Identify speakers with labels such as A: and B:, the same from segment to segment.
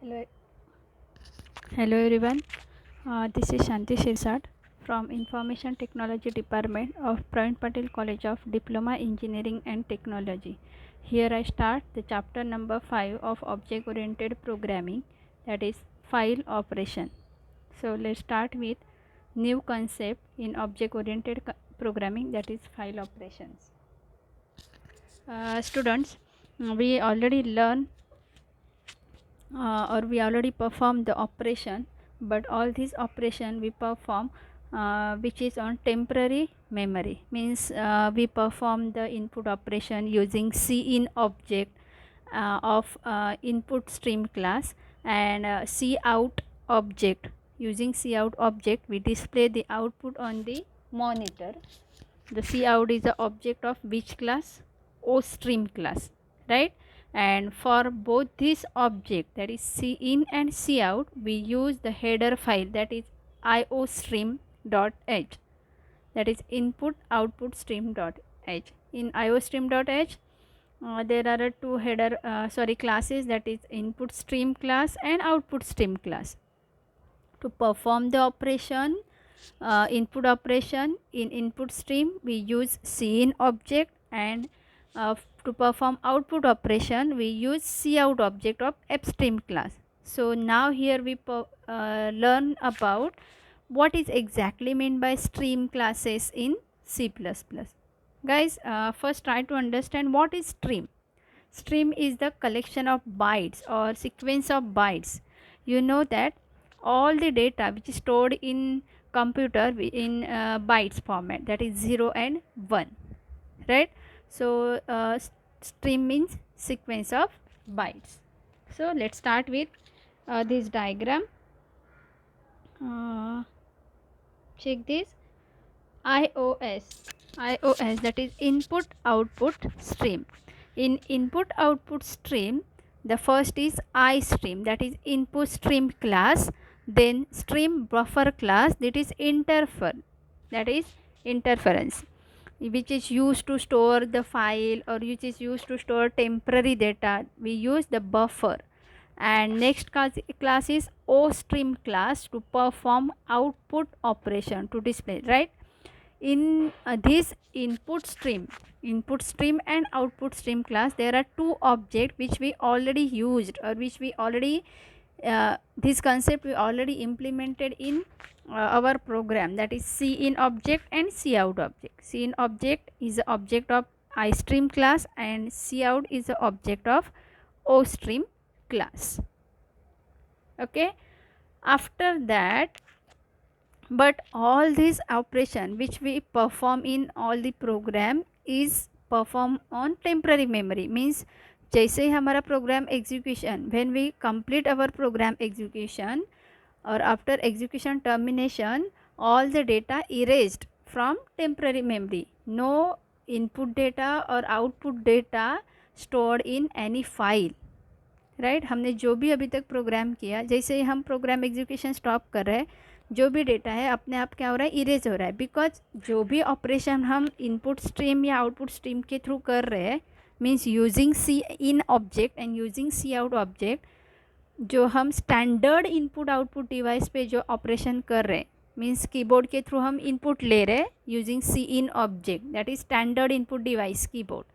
A: Hello, hello everyone. This is Shanti Shirsat from Information Technology Department of Pravin Patel College of Diploma Engineering and Technology. Here I start the chapter number 5 of Object Oriented Programming, that is file operation. So let's start with new concept in object oriented programming, that is file operations. Students, we already learn or we already perform the operation, but all these operation we perform which is on temporary memory, means we perform the input operation using cin object of input stream class, and cout object. Using cout object we display the output on the monitor. The cout is the object of which class? O stream class, right? And for both these object, that is cin and cout, we use the header file, that is iostream.h, that is input output stream.h. In iostream.h there are two header classes, that is input stream class and output stream class. To perform the operation, input operation in input stream we use cin object, and to perform output operation we use cout object of fstream class. So now here we learn about what is exactly meant by stream classes in C++. Guys, first try to understand what is stream. Stream is the collection of bytes or sequence of bytes. You know that all the data which is stored in computer in bytes format, that is 0 and 1, right? So stream means sequence of bytes. So let's start with this diagram. Check this. IOS, that is input output stream. In input output stream, the first is I stream, that is input stream class, then stream buffer class, that is interference, which is used to store the file or which is used to store temporary data. We use the buffer. And next class is O stream class to perform output operation, to display, right? In this input stream and output stream class, there are two objects which we already used, or which we already this concept we already implemented in our program, that is cin object and cout object. Cin object is the object of istream class and cout is the object of ostream class. Okay, after that, but all these operation which we perform in all the program is performed on temporary memory, means जैसे ही हमारा program execution, when we complete our program execution और after execution termination, all the data erased from temporary memory. No input data or output data stored in any file, right? हमने जो भी अभी तक programme किया, जैसे ही हम प्रोग्राम एग्जीक्यूशन स्टॉप कर रहे हैं, जो भी डेटा है अपने आप क्या हो रहा है? इरेज हो रहा है, बिकॉज जो भी ऑपरेशन हम इनपुट स्ट्रीम या आउटपुट स्ट्रीम के थ्रू कर रहे हैं, means using C in object and using C out object, जो हम स्टैंडर्ड इनपुट आउटपुट डिवाइस पे जो ऑपरेशन कर रहे हैं, मीन्स कीबोर्ड के थ्रू हम इनपुट ले रहे हैं using C in object, that is standard input device keyboard,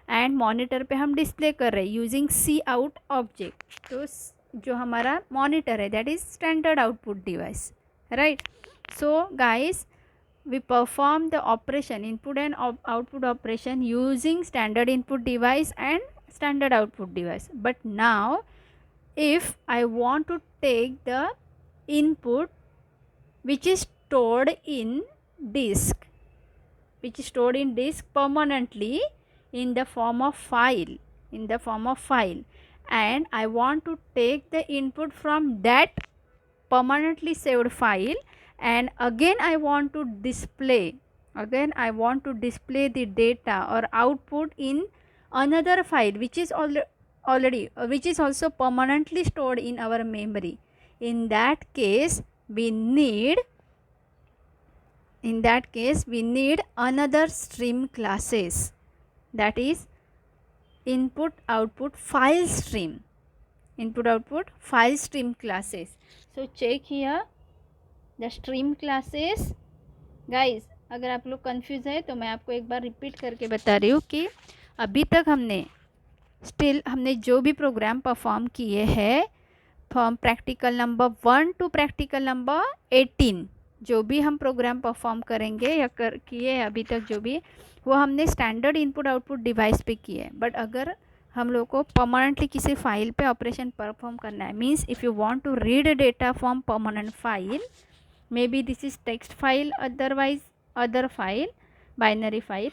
A: and monitor पे हम डिस्प्ले कर रहे हैं यूजिंग सी आउट ऑब्जेक्ट. तो जो हमारा मॉनिटर है that is standard output device, right? So guys, we perform the operation, input and output operation, using standard input device and standard output device. But now if I want to take the input which is stored in disk, permanently in the form of file, and I want to take the input from that permanently saved file, and again I want to display the data or output in another file which is which is also permanently stored in our memory. In that case we need another stream classes, that is input output file stream. input output file stream classes. So check here the stream classes. Guys, अगर आप लोग confuse है तो मैं आपको एक बार repeat करके बता रही हूँ कि अभी तक हमने जो भी प्रोग्राम परफॉर्म किए हैं from practical number 1 to practical number 18, जो भी हम प्रोग्राम परफॉर्म करेंगे या किए अभी तक जो भी, वो हमने स्टैंडर्ड इनपुट आउटपुट डिवाइस पे किए. बट अगर हम लोग को परमानेंटली किसी फाइल पे ऑपरेशन परफॉर्म करना है, means if you want to read data from permanent file, maybe this is text file, otherwise other file, binary file,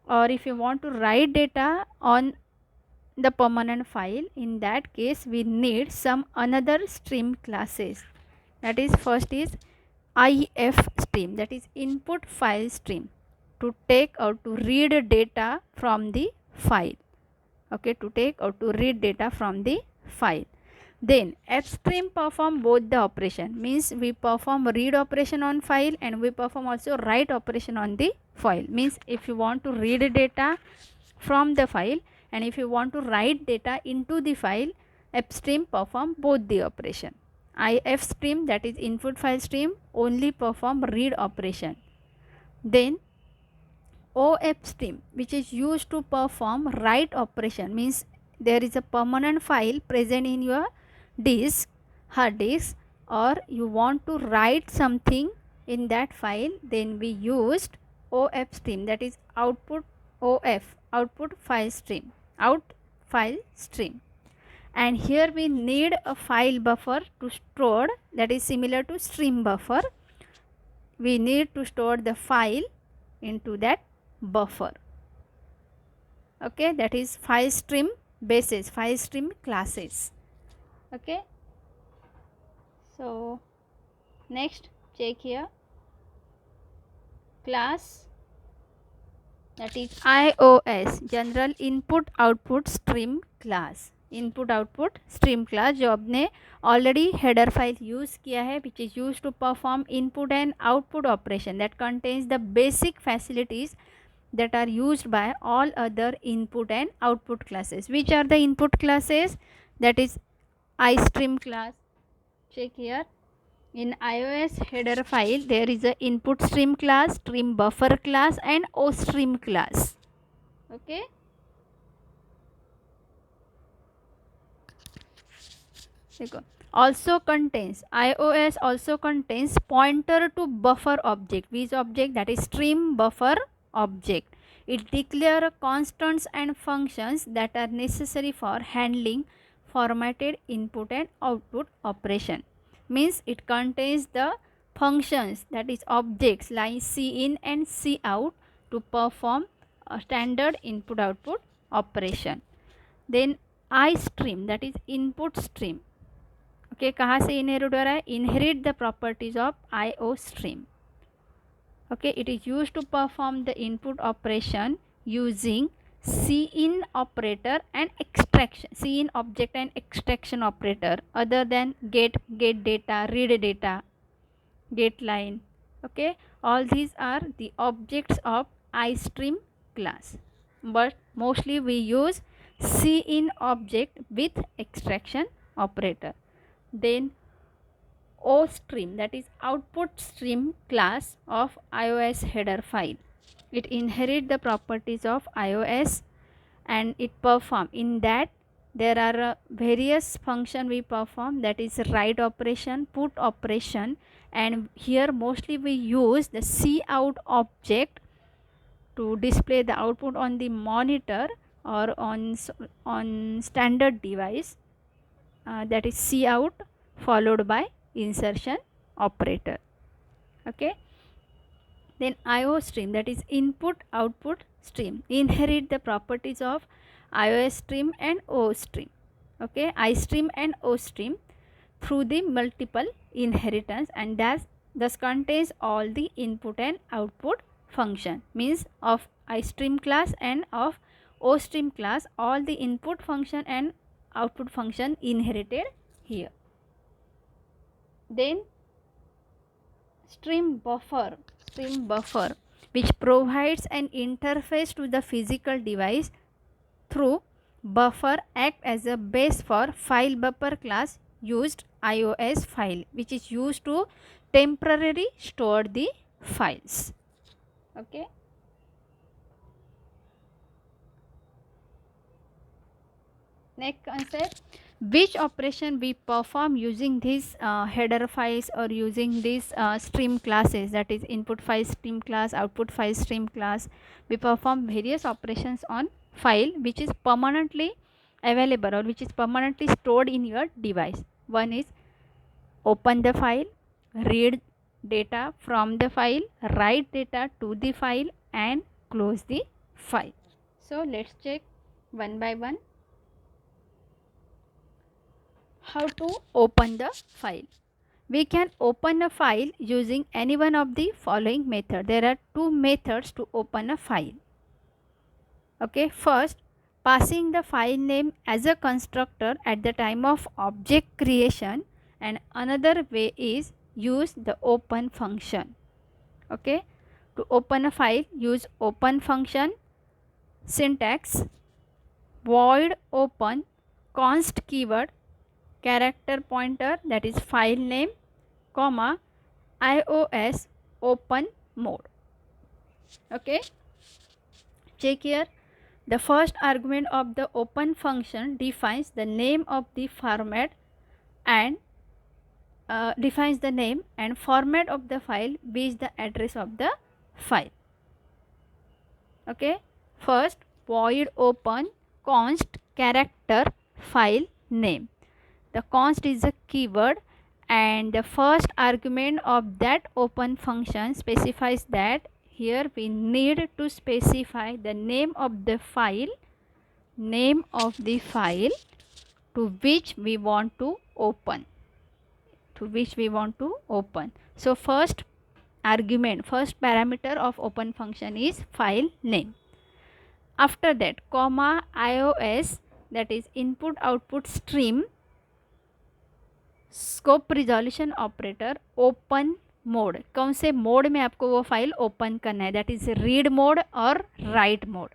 A: or if you want to write data on the permanent file, in that case we need some another stream classes. That is, first is IF stream, that is input file stream, to take or to read data from the file. Okay, to take or to read data from the file. Then F stream perform both the operation, means we perform read operation on file and we perform also write operation on the file. Means if you want to read data from the file and if you want to write data into the file, F stream perform both the operation. IF stream, that is input file stream, only perform read operation. Then OF stream, which is used to perform write operation, means there is a permanent file present in your disk, hard disk, or you want to write something in that file, then we used OF stream, that is output OF, output file stream, out file stream. And here we need a file buffer to store, that is similar to stream buffer. We need to store the file into that buffer. Okay, that is file stream basis, file stream classes. Okay, so next check here class, that is IOS, general input output stream class. Input output stream class जो आपने already header file use किया है, which is use to perform input and output operation that contains the basic facilities that are used by all other input and output classes. Which are the input classes? That is iStream class. Check here, in iOS header file there is a input stream class, stream buffer class and OStream class. Okay, also contains, iOS also contains pointer to buffer object. Which object? That is stream buffer object. It declares constants and functions that are necessary for handling formatted input and output operation. Means it contains the functions, that is objects like cin and cout, to perform a standard input output operation. Then iStream, that is input stream. Okay, कहाँ से inherit हो रहा है? Inherit the properties of IO stream. Okay, it is used to perform the input operation using cin operator and extraction, cin object and extraction operator other than get data, read data, get line. Okay, all these are the objects of iStream class, but mostly we use cin object with extraction operator. Then OStream, that is output stream class of iOS header file. It inherits the properties of iOS and it perform, in that there are various function we perform, that is write operation, put operation, and here mostly we use the cout object to display the output on the monitor or on standard device, that is cout followed by insertion operator. Okay, then IOStream, that is input output stream, inherit the properties of iOS stream and OStream. Okay, iStream and OStream through the multiple inheritance, and thus contains all the input and output function, means of iStream class and of OStream class, all the input function and output function inherited here. Then stream buffer, which provides an interface to the physical device through buffer act as a base for file buffer class used iOS file, which is used to temporarily store the files. Okay. Next concept, which operation we perform using these header files or using these stream classes, that is input file stream class, output file stream class. We perform various operations on file which is permanently available or which is permanently stored in your device. One is open the file, read data from the file, write data to the file, and close the file. So let's check one by one how to open the file. We can open a file using any one of the following method. There are two methods to open a file. Okay, first, passing the file name as a constructor at the time of object creation, and another way is use the open function. Okay, to open a file, use open function. Syntax: void open, const keyword, character pointer, that is file name, comma, iOS open mode. Okay, check here. The first argument of the open function defines the name of the format and defines the name and format of the file with the address of the file. Okay, first, void open, const character file name. The const is a keyword, and the first argument of that open function specifies that here we need to specify the name of the file to which we want to open. So first parameter of open function is file name. After that, comma, iOS, that is input output stream, scope resolution operator, open mode. कौन से mode में आपको वो file open करना है, that is read mode और right mode.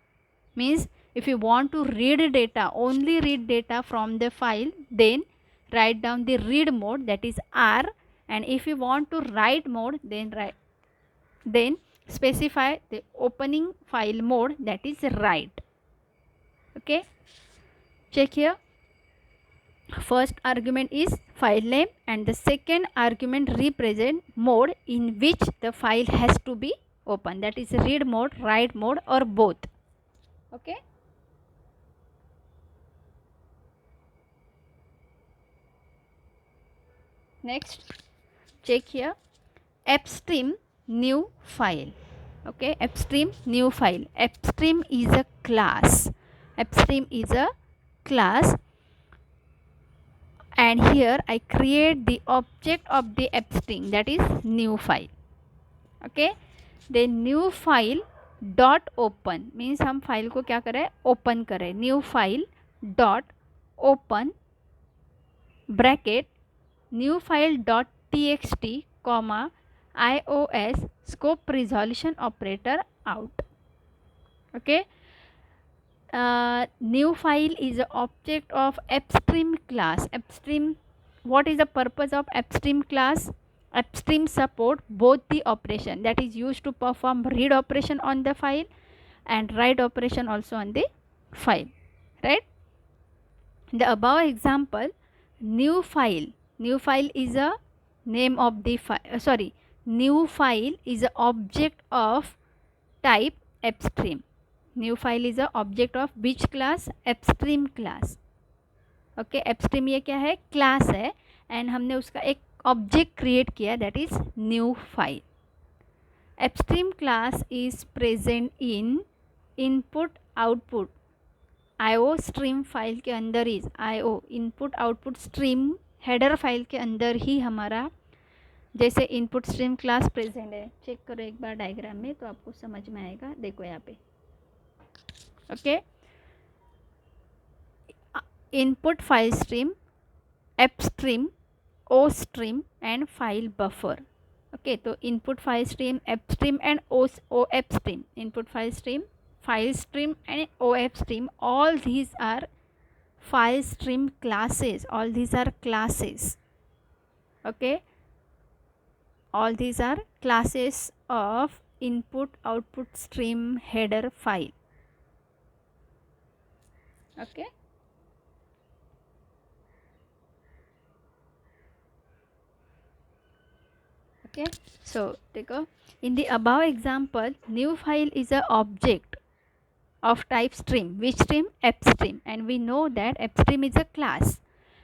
A: Means if you want to read data, only read data from the file, then write down the read mode, that is R. And if you want to write mode, then specify the opening file mode, that is write. Okay, check here. First argument is file name and the second argument represent mode in which the file has to be open, that is read mode, write mode, or both. Okay, next check here, appstream new file. Okay, appstream new file. Appstream is a class. And here I create the object of the appstream, that is new file. Okay, then new file dot open means हम file को क्या करें, open करें. New file dot open bracket new file dot txt comma iOS scope resolution operator out. Okay, new file is an object of appstream class. Appstream, what is the purpose of appstream class? Appstream support both the operation, that is used to perform read operation on the file and write operation also on the file, right? The above example, new file is a name of the file, new file is a object of type appstream. New file is a object of which class, ofstream class. Okay, ofstream ये क्या है, class है, and हमने उसका एक object create किया, that is new file. Ofstream class is present in input output IO stream file के अंदर is IO input output stream header file के अंदर ही हमारा जैसे इनपुट स्ट्रीम क्लास प्रेजेंट है. चेक करो एक बार डायग्राम में तो आपको समझ में आएगा. देखो यहाँ पे. Okay, input file stream, appstream, ostream and file buffer. Okay, so input file stream, appstream and offstream, input file stream, and offstream, all these are file stream classes. All these are classes. Okay, all these are classes of input output stream header file. Okay, okay, so देखो, in the above example, new file is a object of type stream. Which stream? Appstream, and we know that appstream is a class,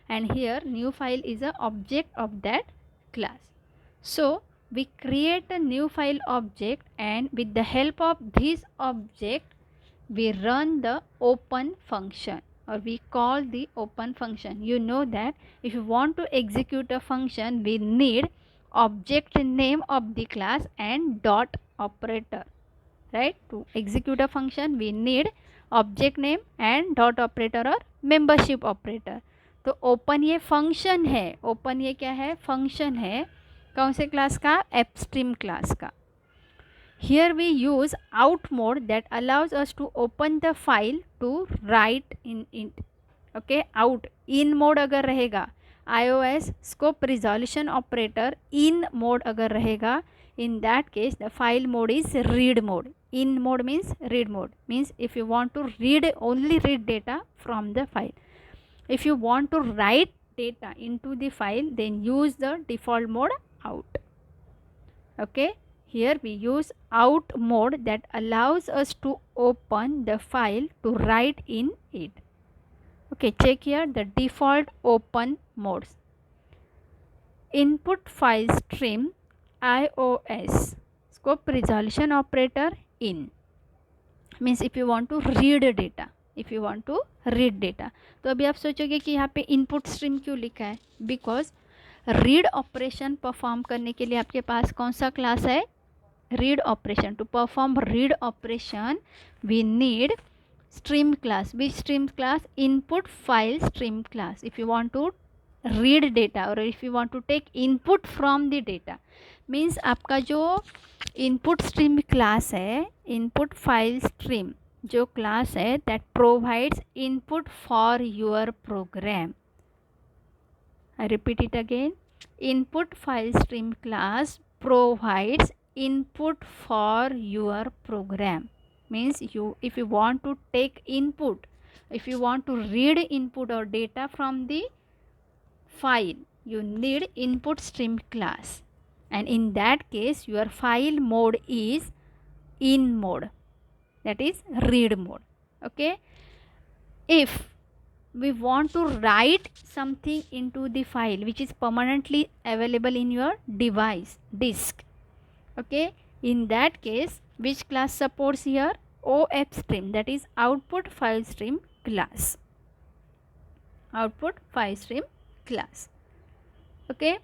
A: and here new file is a object of that class. So we create a new file object, and with the help of this object we run the open function, or we call the open function. You know that if you want to execute a function, we need object name of the class and dot operator, right? To execute a function we need object name and dot operator और membership operator. तो open ये function है, open ये क्या है? Function है. कौन से क्लास का? एपस्ट्रीम क्लास का. Here we use out mode that allows us to open the file to write in it. Okay, out. In mode अगर रहेगा, iOS scope resolution operator in mode अगर रहेगा, in that case the file mode is read mode. In mode means read mode, means if you want to read, only read data from the file. If you want to write data into the file, then use the default mode out. Okay, here we use out mode that allows us to open the file to write in it. Okay, check here the default open modes. Input file stream iOS scope resolution operator in, means if you want to read data, if you want to read data. तो अभी आप सोचोगे कि यहाँ पे input stream क्यों लिखा है? बिकॉज रीड ऑपरेशन परफॉर्म करने के लिए आपके पास कौन सा क्लास है? Read operation. To perform read operation we need stream class. Which stream class? Input file stream class. If you want to read data or if you want to take input from the data, means आपका जो input stream class है, input file stream जो class है, that provides input for your program. I repeat it again. Input file stream class provides input for your program. Means you, if you want to take input, if you want to read input or data from the file, you need input stream class, and in that case your file mode is in mode, that is read mode. Okay, if we want to write something into the file which is permanently available in your device disk, okay, in that case which class supports here? OFStream, that is output file stream class. Output file stream class. Okay,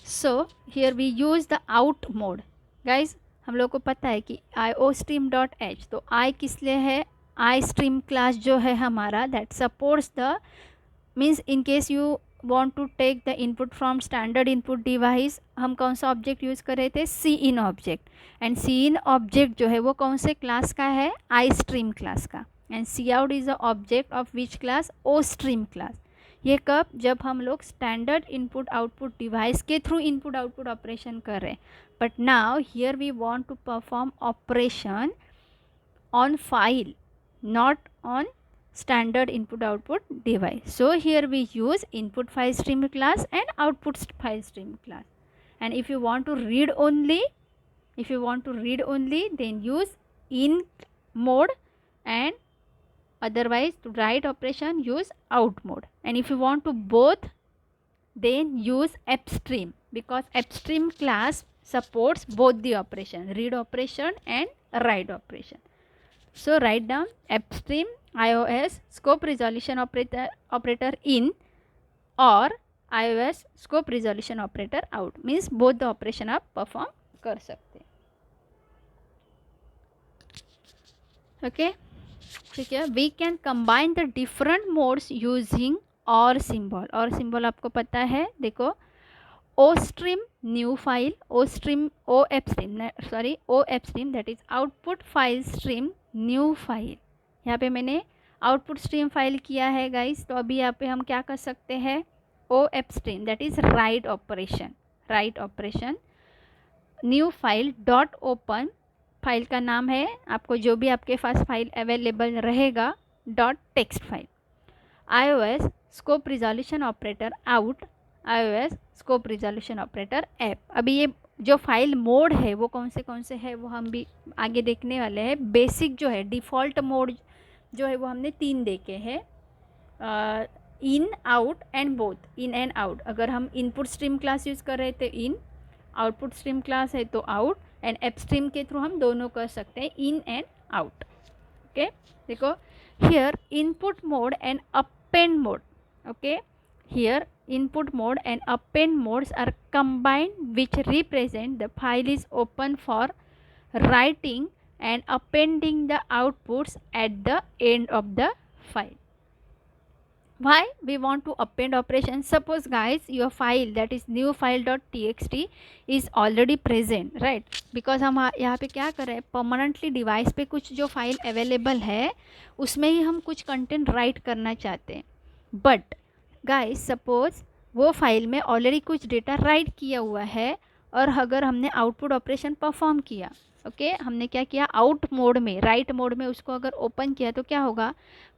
A: so here we use the out mode. Guys, हम लोग को पता है कि iostream.h, तो i किस लिए है? iStream class जो है हमारा, that supports the, means in case you want to take the input from standard input device, हम कौन सा ऑब्जेक्ट यूज़ कर रहे थे? cin object. And cin object जो है वो कौन से क्लास का है? iStream क्लास का. And cout is a object of which class? ostream class. ये कब? जब हम लोग स्टैंडर्ड इनपुट आउटपुट डिवाइस के थ्रू इनपुट आउटपुट ऑपरेशन कर रहे हैं. But now here we want to perform operation on file, not on standard input output device. So here we use input file stream class and output file stream class. And if you want to read only, if you want to read only, then use in mode, and otherwise to write operation use out mode. And if you want to both, then use appstream, because appstream class supports both the operation, read operation and write operation. So write down appstream iOS scope resolution operator in, or iOS scope resolution operator out, means both the operation आप perform कर सकते. Okay, ठीक है. We can combine the different modes using or symbol. और symbol आपको पता है, देखो OStream new file, OStream OFStream that is output file stream new file. यहाँ पे मैंने आउटपुट स्ट्रीम फाइल किया है गाइस, तो अभी यहाँ पे हम क्या कर सकते हैं, ofstream that is write operation new file dot open, file का नाम है, आपको जो भी आपके पास फाइल अवेलेबल रहेगा, dot text file, iOS scope resolution operator out, iOS scope resolution operator app. अभी ये जो फाइल मोड है वो कौन से है वो हम भी आगे देखने वाले हैं। बेसिक जो है डिफ़ॉल्ट मोड जो है वो हमने 3 देखे हैं, in out and both, in and out. अगर हम इनपुट स्ट्रीम क्लास यूज़ कर रहे थे इन, आउटपुट स्ट्रीम क्लास है तो आउट, एंड एप स्ट्रीम के थ्रू हम दोनों कर सकते हैं, इन एंड आउट। ओके, देखो here input mode and append mode, okay, here input mode and append modes are combined which represent the file is open for writing and appending the outputs at the end of the file. Why we want to append operation? Suppose guys your file that is new file.txt is already present, right? because हम यहाँ पे क्या कर रहे हैं, permanently device पे कुछ जो फाइल अवेलेबल है उसमें ही हम कुछ कंटेंट राइट करना चाहते हैं। बट गाइस सपोज वो फाइल में ऑलरेडी कुछ डेटा राइट किया हुआ है, और अगर हमने आउटपुट ऑपरेशन परफॉर्म किया, ओके, हमने क्या किया, आउट मोड में, राइट मोड में उसको अगर ओपन किया तो क्या होगा,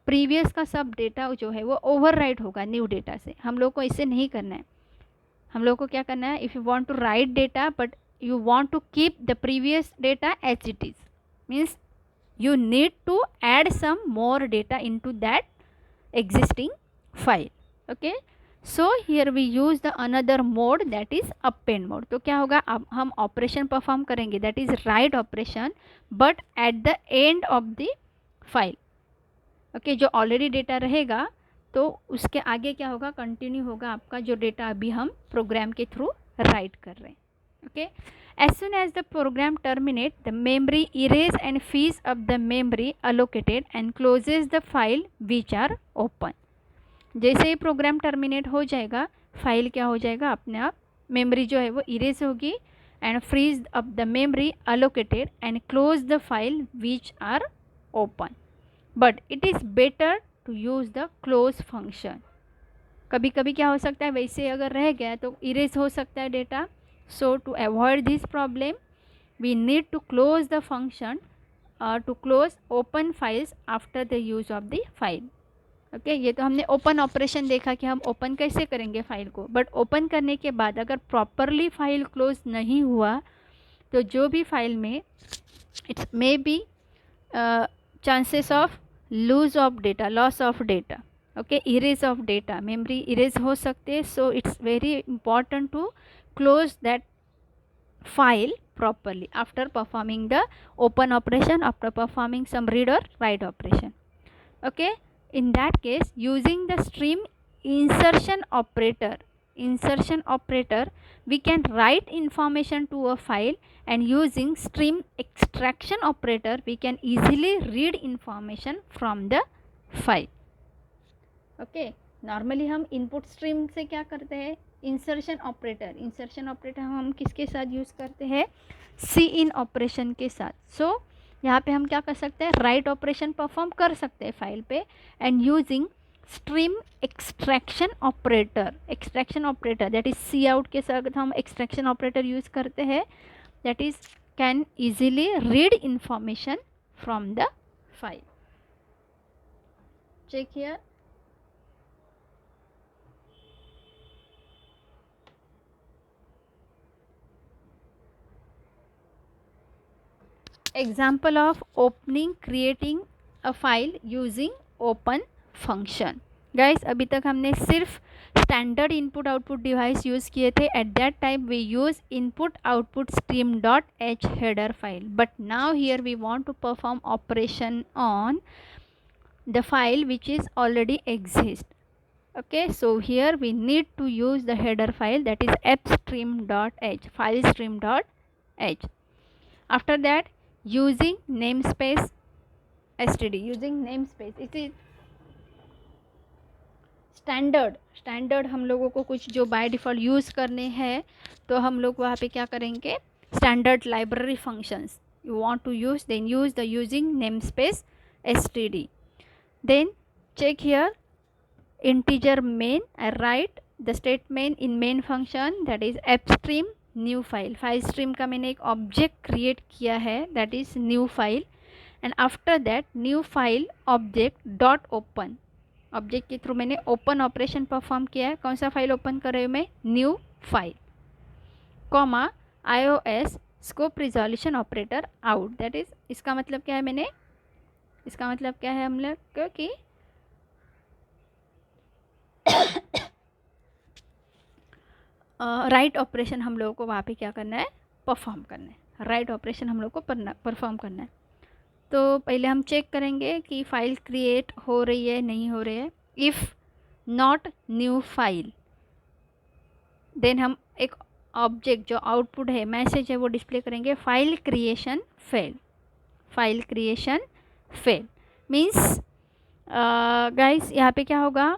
A: प्रीवियस का सब डेटा जो है वो ओवरराइट होगा न्यू डेटा से। हम लोग को इसे नहीं करना है, हम लोग को क्या करना है, if you want to write data but you want to keep the previous data as it is, means you need to add some more data into that existing file, okay? so here we use the another mode that is append mode। तो क्या होगा, अब हम operation perform करेंगे that is write operation but at the end of the file, okay? जो already data रहेगा तो उसके आगे क्या होगा, कंटिन्यू होगा आपका जो डेटा अभी हम प्रोग्राम के थ्रू राइट कर रहे हैं। Okay, as soon as the program terminates, the memory erase and frees up the memory allocated and closes the file which are open। जैसे ही प्रोग्राम टर्मिनेट हो जाएगा, फाइल क्या हो जाएगा, अपने आप मेमोरी जो है वो इरेज होगी, and frees up the memory allocated and close the file which are open. But it is better to use the close function. कभी कभी क्या हो सकता है, वैसे अगर रह गया तो इरेज हो सकता है data. So to avoid this problem we need to close the function to close open files after the use of the file। Okay, ये तो हमने ओपन ऑपरेशन देखा कि हम ओपन कैसे करेंगे फाइल को, बट ओपन करने के बाद अगर प्रॉपरली फाइल क्लोज नहीं हुआ तो जो भी फाइल में it's may be chances of lose of data, loss of data, okay, erase of data, memory erase हो सकते हैं। So it's very important to close that file properly after performing the open operation, after performing some read or write operation, okay? In that case using the stream insertion operator we can write information to a file, and using stream extraction operator we can easily read information from the file, okay? Normally हम input stream से क्या करते हैं, insertion operator हम किसके साथ use करते हैं, सी इन ऑपरेशन के साथ। सो यहाँ पे हम क्या कर सकते हैं, राइट ऑपरेशन परफॉर्म कर सकते हैं फाइल पे, and using stream extraction operator that is c out के साथ हम एक्सट्रैक्शन ऑपरेटर यूज़ करते हैं, that is can easily read information from the file. Check here, example of opening creating a file using open function। Guys अभी तक हमने सिर्फ standard input output device use किए थे। At that time we use input output stream dot h header file, but now here we want to perform operation on the file which is already exist, okay? So here we need to use the header file that is fstream.h, filestream.h. after that using namespace std, it is standard हम लोगों को कुछ जो by default use करने हैं, तो हम लोग वहाँ पे क्या करेंगे, standard library functions you want to use, then use the using namespace std। Then check here integer main. I write the statement in main function, that is appstream new file. File stream का मैंने एक object create किया है, that is new file. And after that new file object dot open, object के through मैंने open operation perform किया है. कौन सा फाइल ओपन कर रही हूँ मैं? New file, comma iOS scope resolution operator out. That is, इसका मतलब क्या है इसका मतलब क्या है हम लोग, क्योंकि राइट ऑपरेशन हम लोगों को वहाँ पे क्या करना है? परफॉर्म करना है. राइट ऑपरेशन हम लोग को परफॉर्म करना है. तो पहले हम चेक करेंगे कि फ़ाइल क्रिएट हो रही है नहीं हो रही है. If not new file, then हम एक ऑब्जेक्ट जो आउटपुट है, मैसेज है, वो डिस्प्ले करेंगे file creation fail. File creation fail means guys यहाँ पे क्या होगा?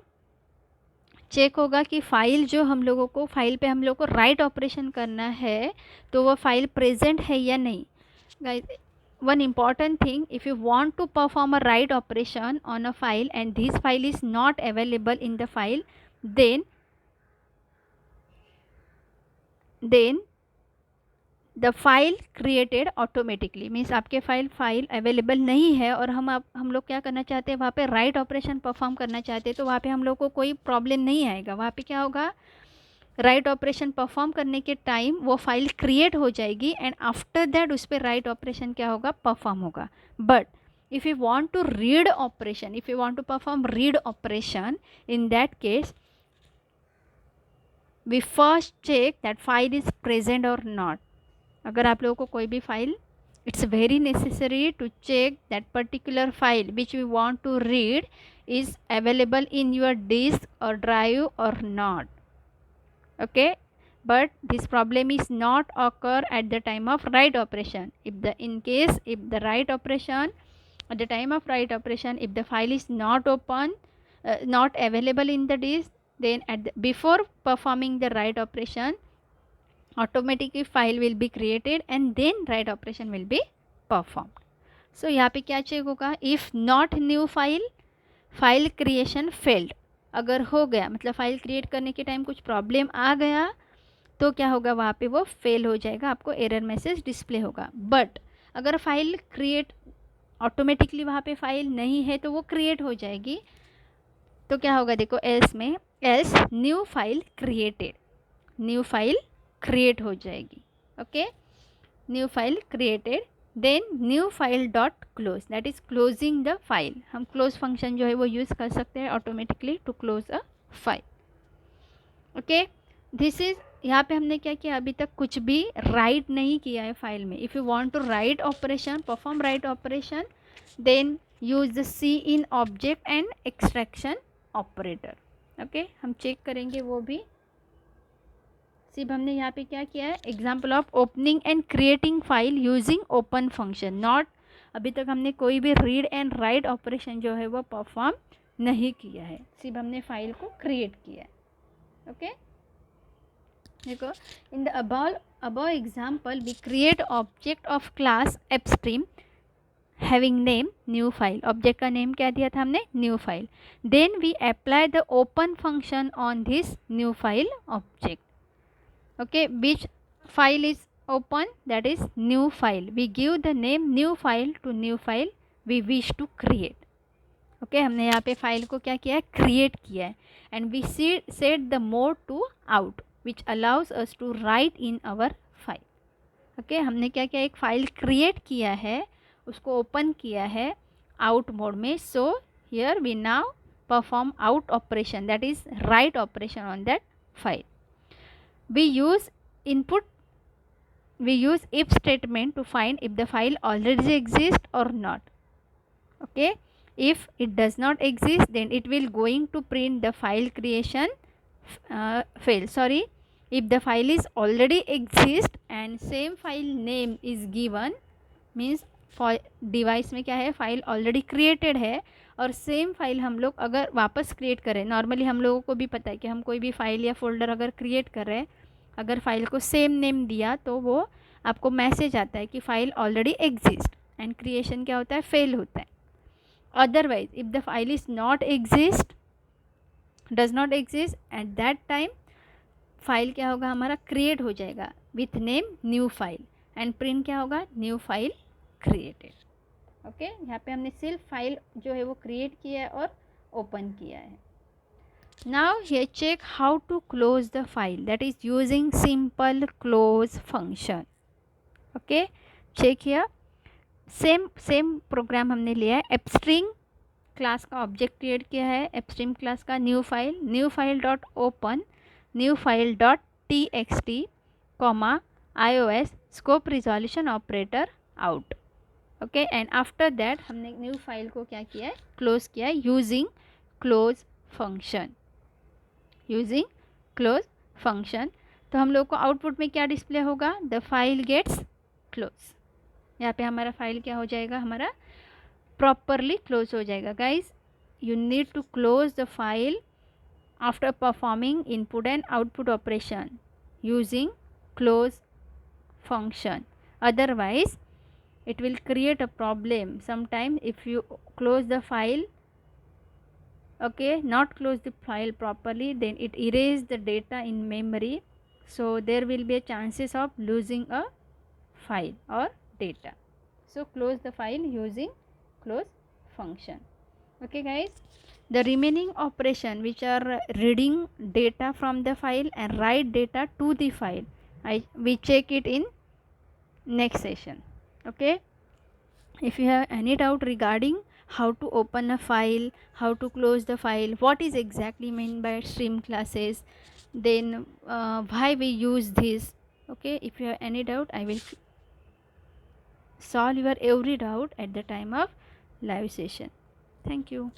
A: चेक होगा कि फ़ाइल जो हम लोगों को, फाइल पे हम लोग को राइट ऑपरेशन करना है तो वो फाइल प्रेजेंट है या नहीं. Guys, one important thing, if you want to perform a write operation on a file and this file is not available in the file, then the file created automatically, means आपके file available नहीं है और हम लोग क्या करना चाहते हैं, वहाँ पे राइट ऑपरेशन परफॉर्म करना चाहते हैं, तो वहाँ पे हम लोग को कोई प्रॉब्लम नहीं आएगा. वहाँ पे क्या होगा? राइट ऑपरेशन परफॉर्म करने के टाइम वो फाइल क्रिएट हो जाएगी एंड आफ्टर दैट उस पर राइट ऑपरेशन क्या होगा? परफॉर्म होगा. But if you want to read operation, if you want to perform read operation, in that case we first check that file is present और not. अगर आप लोगों को कोई भी file, it's very necessary to check that particular file which we want to read is available in your disk और drive और not. Okay, but this problem is not occur at the time of write operation. If the write operation, at the time of write operation, if the file is not open, not available in the disk, then before performing the write operation, automatically file will be created and then write operation will be performed. So यहाँ पे क्या check होगा? If not new file, file creation failed. अगर हो गया मतलब file create करने के टाइम कुछ प्रॉब्लम आ गया तो क्या होगा? वहाँ पे वो फेल हो जाएगा, आपको एरर मैसेज डिस्प्ले होगा. बट अगर फाइल क्रिएट ऑटोमेटिकली वहाँ पे फाइल नहीं है तो वो क्रिएट हो जाएगी. तो क्या होगा? देखो एल्स में, else new file created, new file create हो जाएगी. Okay, new file created, then new file dot close, that is closing the file. हम क्लोज फंक्शन जो है वो यूज़ कर सकते हैं automatically to close a file. Okay, this is, यहाँ पे हमने क्या किया? अभी तक कुछ भी राइट नहीं किया है फाइल में. If you want to write operation, perform write operation, then use the c in object and extraction operator. Okay, हम चेक करेंगे वो भी. सिर्फ हमने यहाँ पे क्या किया है? Example of opening and creating file using open function. Not, अभी तक हमने कोई भी रीड एंड राइट ऑपरेशन जो है वो परफॉर्म नहीं किया है, सिर्फ हमने फाइल को क्रिएट किया है. ओके, देखो, in the above example we create object of class ofstream having name new file. Object का नेम क्या दिया था हमने? New file. Then we apply the open function on this new file object. Okay, which file is open? That is new file. We give the name new file to new file we wish to create. Okay, हमने यहाँ पे file को क्या किया है? Create किया है. and we set the mode to out which allows us to write in our file. Okay, हमने क्या किया? एक फाइल क्रिएट किया है, उसको ओपन किया है आउट मोड में. so here we now perform out operation, that is write operation on that file. We use if statement to find if the file already exists or not. Okay, if it does not exist, then it will going to print the file creation fail. Sorry, if the file is already exist and same file name is given, means device में क्या है? File already created है और same file हम लोग अगर वापस create करें, नॉर्मली हम लोगों को भी पता है कि हम कोई भी फाइल या फोल्डर अगर क्रिएट कर रहे हैं, अगर फाइल को सेम नेम दिया तो वो आपको मैसेज आता है कि file already exist and creation क्या होता है? फेल होता है. Otherwise, if the file is not exist, does not exist, at that time file क्या होगा हमारा क्रिएट हो जाएगा with name new file, and print क्या होगा न्यू फाइल क्रिएटेड. ओके, यहाँ पे हमने सिर्फ फाइल जो है वो क्रिएट किया है और ओपन किया है. Now here check how to close the file, that is using simple close function. Okay, check here, same program हमने लिया है. एपस्ट्रिंग क्लास का ऑब्जेक्ट क्रिएट किया है, एपस्ट्रीम क्लास का new file dot open new file dot t x t comma iOS scope resolution operator out. Okay, and after that हमने न्यू फाइल को क्या किया है, क्लोज किया है using close function. Using close function. तो हम लोग को आउटपुट में क्या डिस्प्ले होगा, द फाइल गेट्स क्लोज. यहाँ पे हमारा फाइल क्या हो जाएगा, हमारा प्रॉपरली क्लोज हो जाएगा. Guys, you need to close the file after performing input and output operation using close function. Otherwise, it will create a problem. Sometimes if you close the file, okay, not close the file properly, then it erases the data in memory. So there will be a chances of losing a file or data. So close the file using close function. Okay guys, the remaining operation which are reading data from the file and write data to the file, we check it in next session. Okay, if you have any doubt regarding how to open a file, how to close the file, what is exactly meant by stream classes, then why we use this, okay, if you have any doubt, I will solve your every doubt at the time of live session. Thank you.